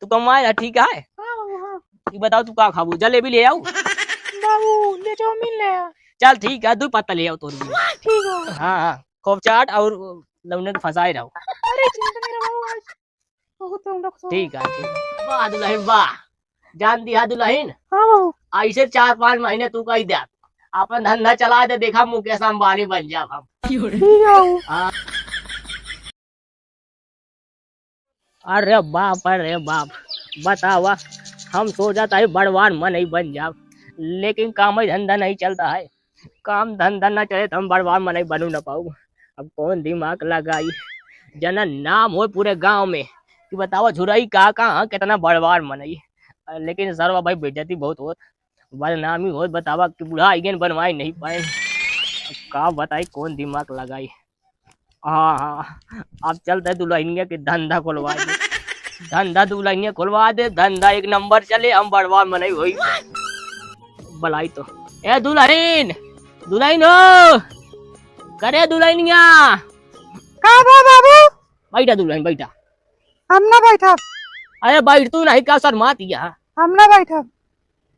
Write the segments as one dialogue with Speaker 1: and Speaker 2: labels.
Speaker 1: तू कमाए ठीक है। ये बताओ तू का खाबू? जलेबी ले आओ
Speaker 2: बाबू, ले चाउमीन ले आ।
Speaker 1: चल ठीक है, 2 पत्ता ले आओ तोर भी।
Speaker 2: ठीक है।
Speaker 1: हाँ खूब चाट और लौंडे के फंसाए रहो।
Speaker 2: अरे चिंता नहीं रे बाबू, आज बहुत तो
Speaker 1: ठीक है ठीक। वाह दुल्हन वाह, जान दिया दुल्हन।
Speaker 2: हाँ बाबू।
Speaker 1: ऐसे 4-5 महीने तू कही दे, अपन धंधा चला दे, देखा मुकेश अंबानी बन जा हम।
Speaker 2: ठीक है बाबू।
Speaker 1: अरे बाप बतावा, हम सोचा था बड़वान मन ही बन जा, लेकिन काम धंधा नहीं चलता है। काम धंधा न चले तो हम बड़वान मन ही बनू न पाऊ। अब कौन दिमाग लगाई, जना नाम हो पूरे गांव में कि बतावा झुरई का कितना बड़वान मन ही। लेकिन सरवा भाई बेइज्जती बहुत होत, बदनामी होत। बतावा कि बूढ़ा आइगन बनवाई नहीं पाए, का बताई कौन दिमाग लगाई। हाँ अब चलते दुल्हनिया के धंधा खुलवा दे, धंधा दुल्हनिया खुलवा दे, धंधा 1 नंबर चले, हम बड़वान मन ही होई भलाई। तो ए दुल्हन हो, करे दुल्हनिया
Speaker 2: का बाबू?
Speaker 1: बैठा दुल्हन बैठा।
Speaker 2: हम ना बैठा।
Speaker 1: अरे बैठ तू नहीं का शर्मा दिया।
Speaker 2: हम ना बैठा।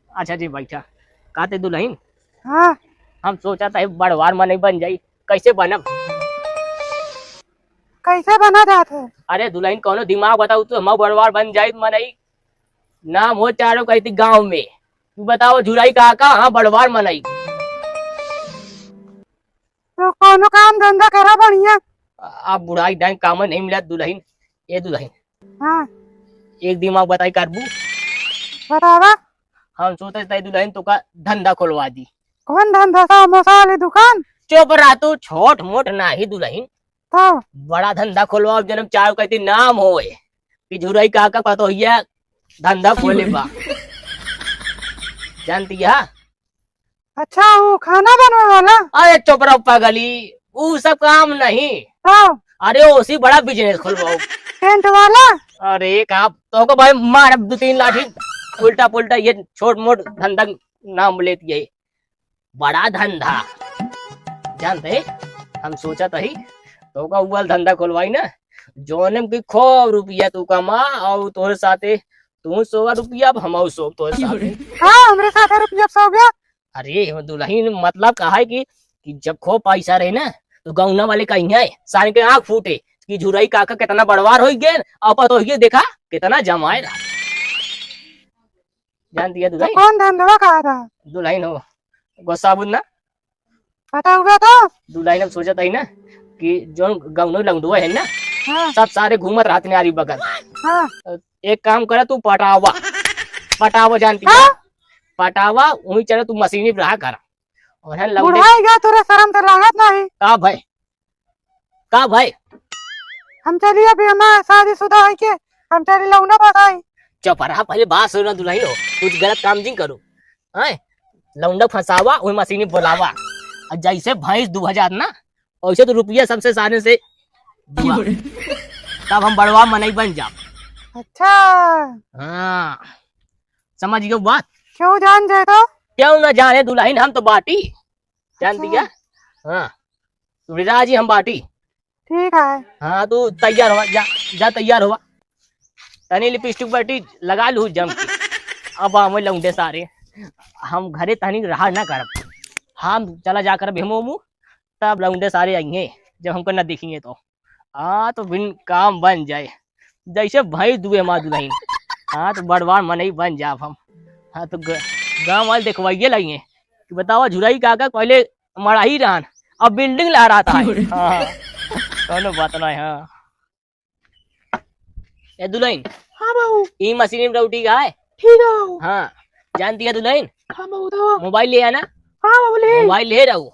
Speaker 1: अच्छा जी बैठा। कहते दुल्हन
Speaker 2: हाँ
Speaker 1: हम सोचा था बड़वार मन बन जाई, कैसे बनब?
Speaker 2: कैसे बना जाता है?
Speaker 1: अरे दुल्हन कौनो दिमाग बताओ तो हम बड़वार बन जाये मन ही। नाम हो चारों कहती गाँव में, तू बताओ झुराई का हाँ बड़वार मनई।
Speaker 2: तो कोनो काम धंधा करा बढ़िया।
Speaker 1: आप बुढ़ाई टाइम काम नहीं मिला दुल्हन। ये दुल्हन
Speaker 2: हाँ
Speaker 1: एक दिमाग बताई करबू।
Speaker 2: बतावा।
Speaker 1: हम सोचते थे दुल्हन तो का धंधा खुलवा दी।
Speaker 2: कौन धंधा? समोसा वाली दुकान?
Speaker 1: चुप रहा तू, छोट मोट ना ही दुल्हन,
Speaker 2: तो
Speaker 1: बड़ा धंधा खुलवा। जन्म चारों कहती नाम हो कि झुराई का पता हो धंधा खोले बा, जानती है?
Speaker 2: अच्छा वो खाना बनने वाला?
Speaker 1: अरे चुप रहो पगली, वो सब काम नहीं।
Speaker 2: तो
Speaker 1: अरे उसी बड़ा बिजनेस खुलवाओ।
Speaker 2: टेंट वाला?
Speaker 1: अरे का तो भाई मार 2-3 लाठी उल्टा पुल्टा, ये छोट मोट धंधा नाम लेती है, बड़ा धंधा जानते। हम सोचा था ही तो का उबल धंधा खुलवाई ना, जोने की खूब रुपया तू कमा और तोरे साथे तू 100 रुपया, हम 100 तोरे साथे।
Speaker 2: हाँ हमरे साथ रुपया 100 गया।
Speaker 1: अरे दुल्हन मतलब कहा है कि जब खूब पैसा रहे ना तो गौना वाले कहीं है सारे के आंख फूटे कि झुराई काका कितना बड़वार हो गए, अब तो ये देखा कितना जमाए रहा। जानती है दुल्हन?
Speaker 2: कौन धंधा कहा था?
Speaker 1: दुल्हन हो गुस्सा बुन ना
Speaker 2: पता हुआ तो
Speaker 1: दुल्हन हम सोचा था ना कि जो गौनो लंगडुआ है ना,
Speaker 2: हाँ
Speaker 1: सब सारे घूमत रहते नारी बगल।
Speaker 2: हाँ
Speaker 1: एक काम करे तू पटावा जानती है? पटावा वही चले तू मशीनी रहा कर। और है लौंडे
Speaker 2: बुढ़ाएगा तोरे शर्म तो लागत नहीं?
Speaker 1: का भाई
Speaker 2: हम चलिए अभी, हमारा शादीशुदा है के हम चली लौना बताई।
Speaker 1: चुप रहा, पहले बात सुनो दुल्हन हो, कुछ गलत काम नहीं करो। हैं लौंडा फंसावा वही मशीनी बोलावा, और जैसे भैंस 2000 ना वैसे तो रुपया सबसे सारे से दुआ। तब हम बड़वा मनई बन जा।
Speaker 2: अच्छा
Speaker 1: हाँ समझ गए बात?
Speaker 2: क्यों जान जाए तो?
Speaker 1: क्यों ना जाने दुल्हन, हम तो बाटी जानती क्या? हाँ जी हम बाटी।
Speaker 2: ठीक है।
Speaker 1: हाँ तू तैयार हुआ, जा तैयार हुआ, तनी लिपस्टिक बाटी लगा लू जम के। अब हम लौंडे सारे हम घरे तनी रहा ना करब, हम चला जाकर भेमो तब लौंडे सारे आएंगे, जब हमको न दिखेंगे तो हाँ तो बिन काम बन जाए, जैसे भाई दुए माँ दुल्हन। हाँ तो बड़वार मन ही बन जाब हम। हाँ तो गाँव वाले देखवाइए लगे कि बताओ झुराई काका पहले मरा ही रहन, अब बिल्डिंग ला रहा था। हाँ कौनो बात नहीं। हाँ ए दुल्हन,
Speaker 2: हाँ बाबू।
Speaker 1: ई मशीन में रोटी का है?
Speaker 2: ठीक है बाबू।
Speaker 1: हाँ जानती है दुल्हन?
Speaker 2: हाँ बाबू तो
Speaker 1: मोबाइल ले आना।
Speaker 2: हाँ बाबू ले।
Speaker 1: मोबाइल ले रहू,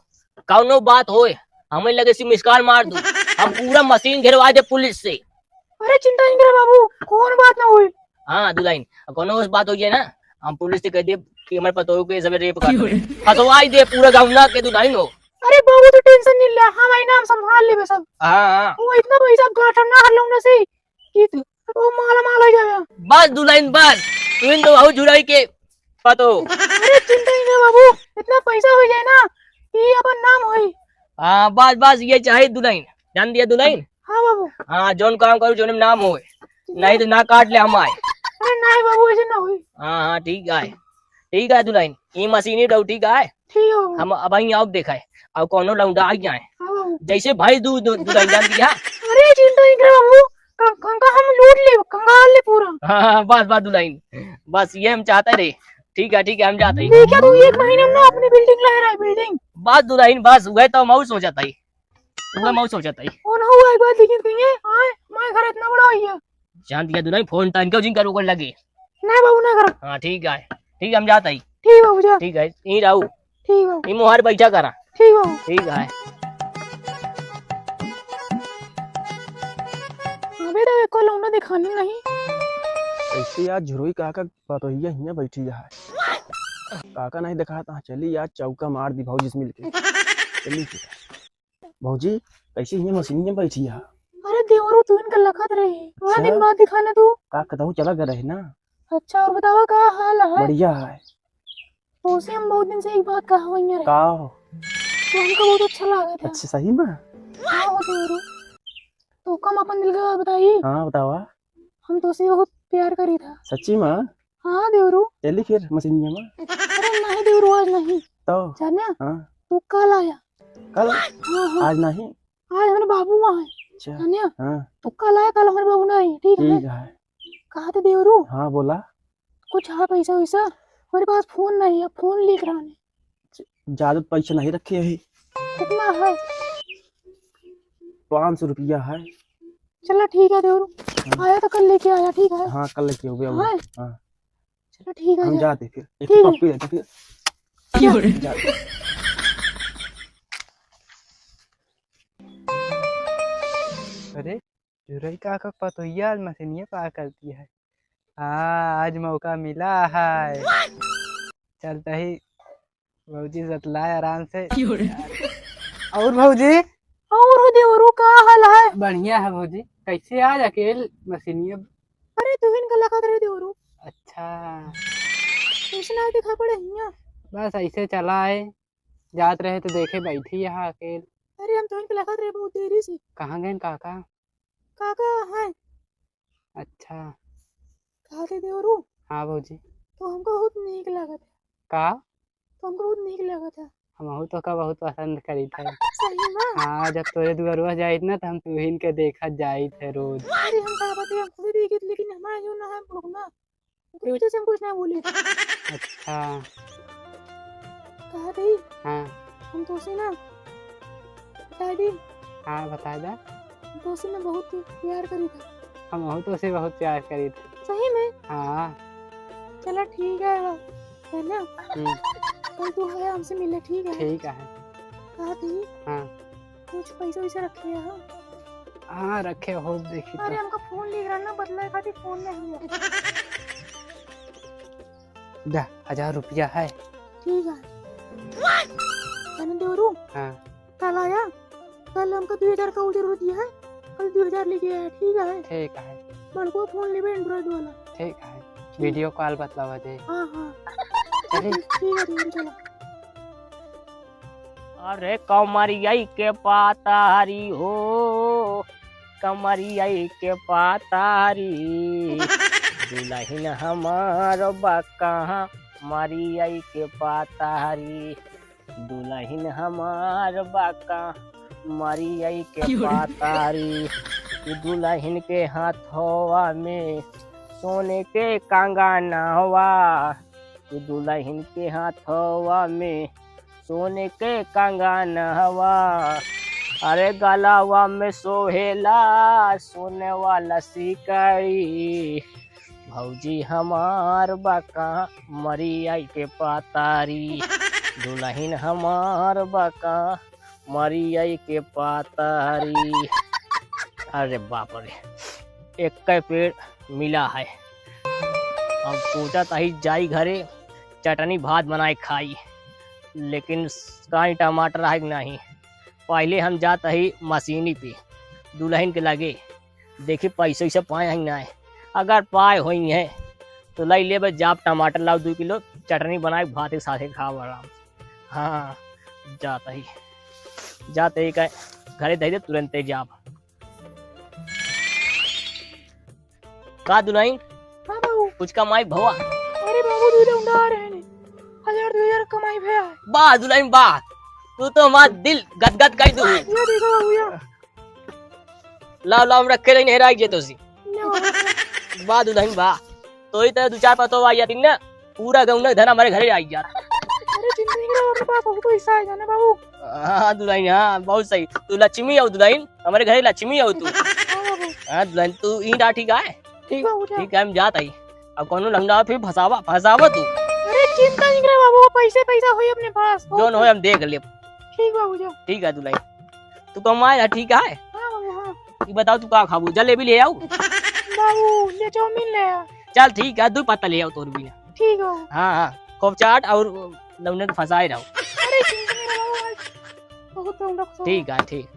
Speaker 1: कौनो बात होए हमें लगे सी मिस कॉल मार दू, हम पूरा मशीन घेरवा दे पुलिस से।
Speaker 2: अरे चिंता नहीं करे बाबू, कौन बात ना हुई।
Speaker 1: हाँ दुल्हन कौनो बात हो जाए ना, हम पुलिस से कह दे कि हमारे पता हो के सब रेप कर फसवाई दे पूरा गाँव के दुल्हन हो।
Speaker 2: अरे बाबू तो टेंशन नहीं ले, हमारे नाम संभाल ले सब।
Speaker 1: हाँ
Speaker 2: वो इतना पैसा गाठर ना हर लौंडे से कि वो माला माल हो जाएगा।
Speaker 1: बस दुल्हन बस, तू तो बहुत झुराई के पतो।
Speaker 2: अरे चिंता नहीं करे बाबू, इतना पैसा हो जाए ना कि अपन नाम होई।
Speaker 1: हाँ बस ये चाहे दुल्हन, जान दिया दुल्हन?
Speaker 2: हाँ बाबू।
Speaker 1: हाँ जोन काम करो जोन नाम होए, नहीं तो ना काट ले हम आए।
Speaker 2: अरे नहीं बाबू ऐसे ना हुई।
Speaker 1: हाँ हाँ ठीक है दुल्हन, ये मशीनी डो ठीक है।
Speaker 2: ठीक है बाबू।
Speaker 1: हम अब અહીં आउ देखा है अब कौनो लौंडा आ जाए
Speaker 2: हाँ बाबू।
Speaker 1: जैसे भाई दुल्हन जान दिया।
Speaker 2: अरे चिंता नहीं करे बाबू, कंका हम लूट ले, कंगाल ले पूरा।
Speaker 1: हाँ बस दुल्हन, बस ये हम चाहते रहे। ठीक है हम जाते हैं।
Speaker 2: देखा तू 1 महीने में ना अपनी बिल्डिंग ला रहा है, बिल्डिंग।
Speaker 1: बस दुल्हन बस वह तो मऊ सोचता ही, वह मऊ सोचता ही।
Speaker 2: और हुआ एक बात लेकिन कहीं है, आए मैं घर इतना बड़ा हुई है।
Speaker 1: जान दिया दुल्हन, फोन टाइम क्यों जिनका रोकने लगे।
Speaker 2: नहीं बाबू ना कर।
Speaker 1: हाँ ठीक है हम जाते ही।
Speaker 2: ठीक बाबू जा।
Speaker 1: ठीक है यहीं रहू,
Speaker 2: ठीक बाबू।
Speaker 1: ये मुहार बैठा करा।
Speaker 2: ठीक बाबू।
Speaker 1: ठीक है।
Speaker 2: अबे तो एक को लौंडा दिखाने नहीं।
Speaker 3: ऐसे यार झुरोई काका पतोहिया हियां बैठी है। काका नहीं दिखा था, चली यार चौका मार दी भौजी से मिलके। चली भौजी कैसे हियां मशीनियां बैठी है।
Speaker 2: अरे देवरू तू इनका लखत रही, थोड़ा
Speaker 3: अच्छा।
Speaker 2: दिन बाद दिखाने तू।
Speaker 3: का कहूँ चला गए रहे ना।
Speaker 2: अच्छा और बतावा का हाल है।
Speaker 3: बढ़िया है।
Speaker 2: तो उसे हम बहुत दिन से एक बात कहा हुई है,
Speaker 3: का
Speaker 2: तो हमको बहुत अच्छा लगा था।
Speaker 3: अच्छा सही में।
Speaker 2: हाँ हो देवरू, तो कम अपन दिल का बात बताई।
Speaker 3: हाँ बतावा।
Speaker 2: हम तो उसे बहुत प्यार करी था।
Speaker 3: सच्ची में।
Speaker 2: हाँ देवरू।
Speaker 3: चली फिर मशीनिया में।
Speaker 2: अरे नहीं देवरू आज नहीं।
Speaker 3: तो
Speaker 2: जाने
Speaker 3: हाँ
Speaker 2: तू कल आया।
Speaker 3: कल।
Speaker 2: हाँ हाँ
Speaker 3: आज नहीं।
Speaker 2: आज हमारे बाबू वहाँ है।
Speaker 3: अच्छा
Speaker 2: जाने
Speaker 3: हाँ
Speaker 2: तू कल आया, कल हमारे बाबू नहीं। ठीक है।
Speaker 3: ठीक है।
Speaker 2: कहा था देवरू
Speaker 3: हाँ बोला।
Speaker 2: कुछ है पैसा वैसा, हमारे पास फोन नहीं है, फोन लेकर आने।
Speaker 3: ज्यादा पैसा नहीं रखे है।
Speaker 2: कितना है?
Speaker 3: 500 रुपया है।
Speaker 2: चलो ठीक है देवरू, आया तो कल लेके आया। ठीक है।
Speaker 3: हाँ कल लेके हो गया।
Speaker 2: हाँ।
Speaker 3: हाँ
Speaker 2: चलो ठीक है
Speaker 3: हम
Speaker 2: जा।
Speaker 3: जाते फिर एक
Speaker 2: ठीक है।
Speaker 3: पप्पी लेते फिर जाते।
Speaker 4: अरे जुरई काका पतोहिया आज मशीनिया पार करती है। हाँ आज मौका मिला है। चलता ही भौजी सतलाए आराम से। और भौजी
Speaker 2: और हो देवरू का हाल है?
Speaker 4: बढ़िया है भौजी, कैसे आज अकेले मशीनिया।
Speaker 2: अरे तू इनका लगा करे देवरू,
Speaker 4: अच्छा
Speaker 2: ऐसे ना दिखा पड़े हियां।
Speaker 4: बस ऐसे चला है, जात रहे तो देखे बैठी यहाँ अकेले।
Speaker 2: अरे हम तो इनका लगा करे बहुत देरी से।
Speaker 4: कहाँ गए काका।
Speaker 2: काका है।
Speaker 4: अच्छा
Speaker 2: कहा थे देवरू,
Speaker 4: हाँ भौजी।
Speaker 2: तो हमको बहुत नीक लगा था।
Speaker 4: का
Speaker 2: तो हमको बहुत नीक लगा था।
Speaker 4: हम तो का बहुत पसंद करी था।
Speaker 2: सही में।
Speaker 4: हाँ जब तोरे दुआरुआ जाइत ना तो हम तुहिन के देखत जाइत है रोज।
Speaker 2: अरे हम कहा बात है, हम खुद देखे थे, लेकिन हमारा जो ना है लोग ना उसकी वजह से हम कुछ ना बोले।
Speaker 4: अच्छा
Speaker 2: कहा थी
Speaker 4: हाँ
Speaker 2: हम तो उसे ना बता दी,
Speaker 4: हाँ बता दा।
Speaker 2: हम तो उसे ना बहुत प्यार करी था।
Speaker 4: हम तो उसे बहुत प्यार करी थी।
Speaker 2: सही में।
Speaker 4: हाँ
Speaker 2: चलो ठीक है ना,
Speaker 4: हम्म,
Speaker 2: कल तू है हमसे मिले। ठीक है।
Speaker 4: ठीक है।
Speaker 2: कहा थी
Speaker 4: हाँ
Speaker 2: कुछ पैसा वैसा रखे है।
Speaker 4: हाँ रखे हो देखी
Speaker 2: अरे
Speaker 4: तो।
Speaker 2: हमका फोन ले रहा ना, बदला खाती फोन नहीं है।
Speaker 4: जा 1000 रुपया है।
Speaker 2: ठीक है मैंने देवरू
Speaker 4: हाँ
Speaker 2: कल आया, कल हमको 2000 का जरूरत है, कल 2000 लेके आया। ठीक है।
Speaker 4: ठीक है।
Speaker 2: बड़को फोन लेवे एंड्रॉइड वाला।
Speaker 4: ठीक है वीडियो कॉल बतलावा दे।
Speaker 2: हाँ हाँ
Speaker 4: चली
Speaker 2: ठीक है देवरू चलो।
Speaker 1: अरे कमरियाई के पातारी हो, कमरियाई के पातारी, दुल्हन हमार बकहाँ मरियाई के पातारी, दुल्हन हमार बका मरियाई के पातारी, दुल्हन के हाथवा में सोने के कंगनवा, दुल्हन के हाथवा में सोने के कंगनवा, अरे गलावा में सोहेला सोने वाला सिकड़ी, भौजी हमार बका मरियाई के पातारी, दुल्हन हमार बका मरियाई के पातारी। अरे बाप रे, एक का पेड़ मिला है। अब सोचा था ही जाई घरे चटनी भात बनाए खाई, लेकिन काई टमाटर है नहीं। पहले हम जाता ही मशीनी पे दुल्हन के लगे, देखी पैसे वैसे पाए हैं ना, अगर पाए हुई हैं तो लाई ले बस जाप टमाटर लाओ 2 किलो, चटनी बनाए भात के साथ खाओ आराम। हाँ जाते ही कहे घरे दे दे तुरंत जाप। का दुल्हन
Speaker 2: हाँ बाबू
Speaker 1: कुछ कमाई भवा।
Speaker 2: अरे बाबू दूध उड़ा रहे हैं 1000-2000 कमाई भैया
Speaker 1: वाह दुल्हन वाह, तू तो हमारा दिल गदगद कर दू।
Speaker 2: ये देखो बाबू यार
Speaker 1: लाओ लाओ रखे रही नहीं जे तो सी।
Speaker 2: लो बाबू।
Speaker 1: वाह दुल्हन वाह, तो ही तो 2-4 पतो आई जाती ना, पूरा गाँव ना धन हमारे घरे आई जाता।
Speaker 2: अरे चिंता नहीं करो अपने पापा को पैसा आएगा ना बाबू।
Speaker 1: हाँ दुल्हन हाँ बहुत सही, तू लक्ष्मी हो दुल्हन, हमारे घरे लक्ष्मी हो तू।
Speaker 2: हाँ बाबू
Speaker 1: हाँ दुल्हन तू ईटा ठीक है।
Speaker 2: ठीक बाबू
Speaker 1: ठीक है हम जात आई, अब कौन लंगड़ा फिर फसावा फसावा तू।
Speaker 2: अरे चिंता नहीं करो बाबू पैसे पैसा होई अपने पास।
Speaker 1: जो हो हम देख ले।
Speaker 2: ठीक बाबू जा।
Speaker 1: ठीक है दुल्हन, तू कमाए ठीक है।
Speaker 2: हाँ बाबू हाँ
Speaker 1: ये बताओ तू का खाबू, जलेबी ले आओ।
Speaker 2: बाबू ले चाउमीन ले आ।
Speaker 1: चल ठीक है 2 पत्ता ले आओ तोर भी।
Speaker 2: ठीक बाबू।
Speaker 1: हाँ हाँ खूब चाट और लवने फंसाए रहो।
Speaker 2: अरे चिंता नहीं करो बाबू बहुत तो
Speaker 1: ठीक है ठीक।